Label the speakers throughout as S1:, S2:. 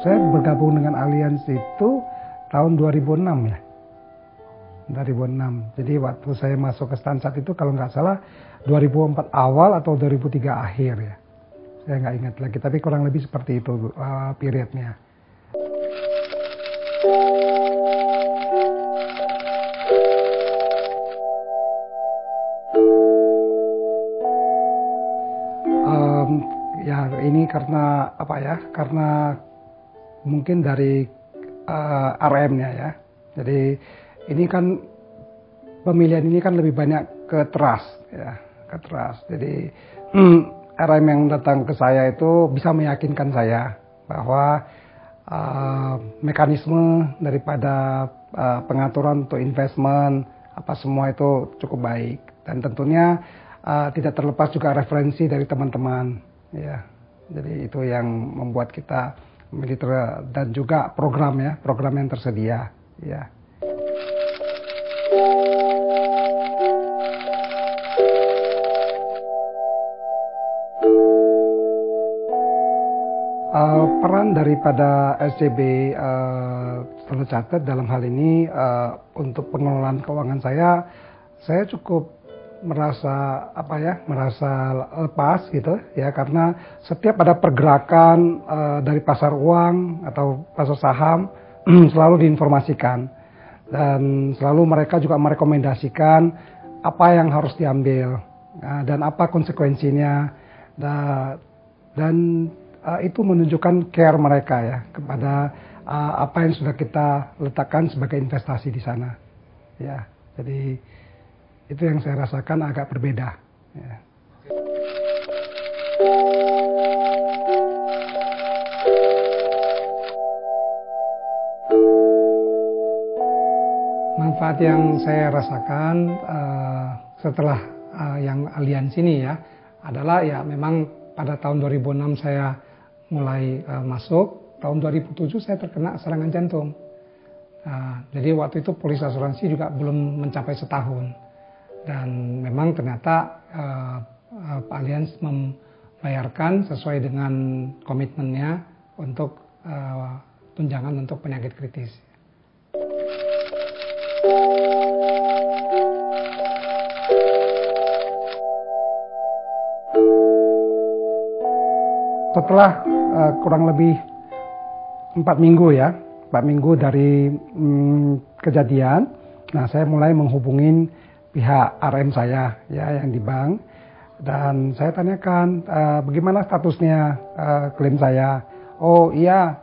S1: Saya bergabung dengan Allianz itu tahun 2006 ya. 2006. Jadi waktu saya masuk ke Stansat itu kalau nggak salah 2004 awal atau 2003 akhir ya. Saya nggak ingat lagi, tapi kurang lebih seperti itu periodnya. Ya ini karena apa ya? Karena mungkin dari RM-nya ya. Jadi ini kan pemilihan ini kan lebih banyak ke trust ya, ke trust. Jadi RM yang datang ke saya itu bisa meyakinkan saya bahwa mekanisme daripada pengaturan untuk investment apa semua itu cukup baik, dan tentunya tidak terlepas juga referensi dari teman-teman ya. Jadi itu yang membuat kita dan juga program yang tersedia ya. Peran daripada SCB Standard Chartered dalam hal ini untuk pengelolaan keuangan saya cukup merasa lepas gitu ya, karena setiap ada pergerakan dari pasar uang atau pasar saham selalu diinformasikan, dan selalu mereka juga merekomendasikan apa yang harus diambil dan apa konsekuensinya, dan itu menunjukkan care mereka ya kepada apa yang sudah kita letakkan sebagai investasi di sana ya. Jadi itu yang saya rasakan agak berbeda ya. Manfaat yang saya rasakan setelah yang Allianz ini ya adalah ya, memang pada tahun 2006 saya mulai masuk, tahun 2007 saya terkena serangan jantung. Jadi waktu itu polis asuransi juga belum mencapai setahun. Dan memang ternyata Allianz membayarkan sesuai dengan komitmennya untuk tunjangan untuk penyakit kritis. Setelah kurang lebih 4 minggu ya, 4 minggu dari kejadian, nah saya mulai menghubungin pihak RM saya ya yang di bank, dan saya tanyakan bagaimana statusnya klaim saya. Oh iya,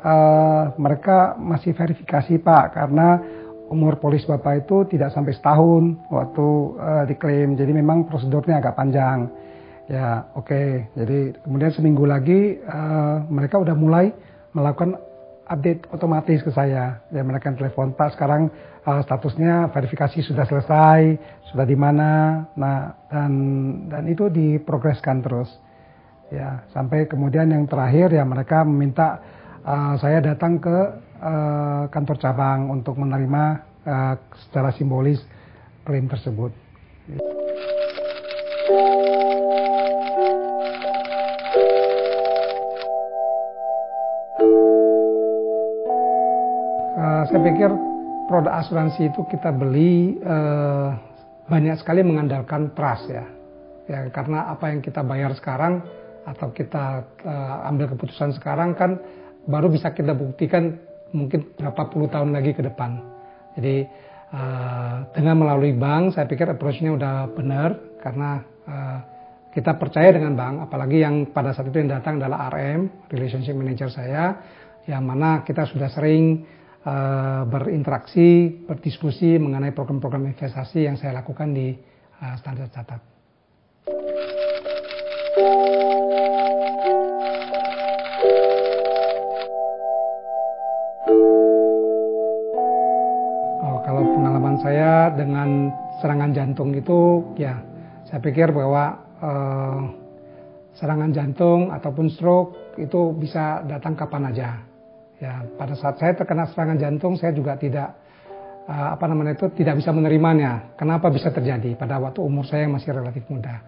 S1: mereka masih verifikasi Pak, karena umur polis Bapak itu tidak sampai setahun waktu diklaim, jadi memang prosedurnya agak panjang. Ya oke. Jadi kemudian seminggu lagi mereka udah mulai melakukan update otomatis ke saya. Ya, mereka telepon, Pak sekarang statusnya verifikasi sudah selesai, sudah di mana. Nah dan itu diprogreskan terus. Ya sampai kemudian yang terakhir ya mereka meminta saya datang ke kantor cabang untuk menerima secara simbolis klaim tersebut. Saya pikir produk asuransi itu kita beli banyak sekali mengandalkan trust ya. Ya karena apa yang kita bayar sekarang atau kita ambil keputusan sekarang kan baru bisa kita buktikan mungkin berapa puluh tahun lagi ke depan. Jadi dengan melalui bank saya pikir approach-nya udah benar, karena kita percaya dengan bank, apalagi yang pada saat itu yang datang adalah RM, relationship manager saya, yang mana kita sudah sering berinteraksi, berdiskusi mengenai program-program investasi yang saya lakukan di Standard Chartered. Kalau pengalaman saya juga dengan serangan jantung itu, ya saya pikir bahwa serangan jantung ataupun stroke itu bisa datang kapan aja. Ya, pada saat saya terkena serangan jantung, saya juga tidak tidak bisa menerimanya. Kenapa bisa terjadi pada waktu umur saya yang masih relatif muda.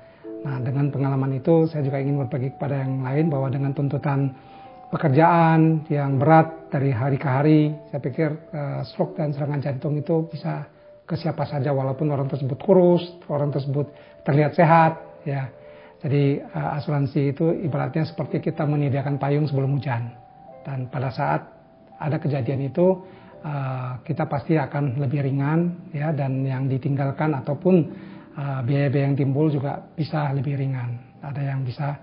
S1: Nah, dengan pengalaman itu saya juga ingin berbagi kepada yang lain bahwa dengan tuntutan pekerjaan yang berat dari hari ke hari, saya pikir stroke dan serangan jantung itu bisa ke siapa saja walaupun orang tersebut kurus, orang tersebut terlihat sehat, ya. Jadi asuransi itu ibaratnya seperti kita menyediakan payung sebelum hujan. Dan pada saat ada kejadian itu kita pasti akan lebih ringan, ya, dan yang ditinggalkan ataupun biaya-biaya yang timbul juga bisa lebih ringan. Ada yang bisa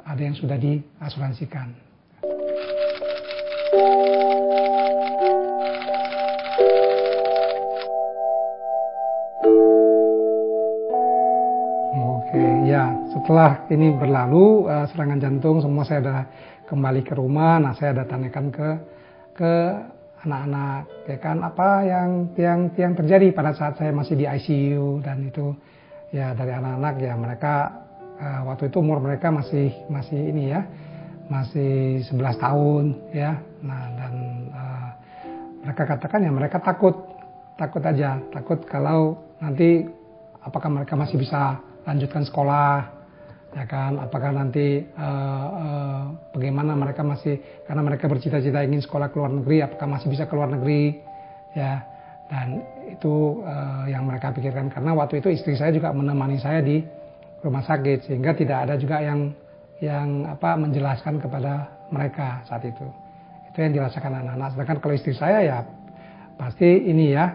S1: ada yang sudah diasuransikan. Ya, setelah ini berlalu serangan jantung semua, saya sudah kembali ke rumah. Nah, saya ada tanyakan ke anak-anak, ya kan, apa yang terjadi pada saat saya masih di ICU. Dan itu ya dari anak-anak, ya mereka waktu itu umur mereka masih ini ya, masih 11 tahun ya. Nah, dan mereka katakan ya mereka takut aja, takut kalau nanti apakah mereka masih bisa lanjutkan sekolah, ya kan, apakah nanti bagaimana mereka masih, karena mereka bercita-cita ingin sekolah ke luar negeri, apakah masih bisa ke luar negeri, ya. Dan itu yang mereka pikirkan, karena waktu itu istri saya juga menemani saya di rumah sakit, sehingga tidak ada juga yang menjelaskan kepada mereka saat itu. Itu yang dirasakan anak-anak. Sedangkan kalau istri saya ya pasti ini ya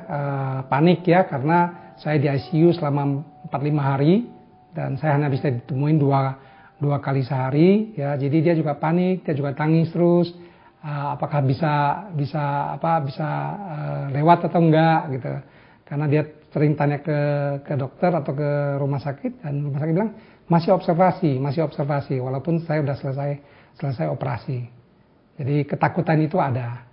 S1: panik ya, karena saya di ICU selama 45 hari. Dan saya hanya bisa ditemuin dua kali sehari, ya. Jadi dia juga panik, dia juga tangis terus. Apakah bisa lewat atau enggak gitu. Karena dia sering tanya ke dokter atau ke rumah sakit, dan rumah sakit bilang masih observasi, walaupun saya sudah selesai operasi. Jadi ketakutan itu ada.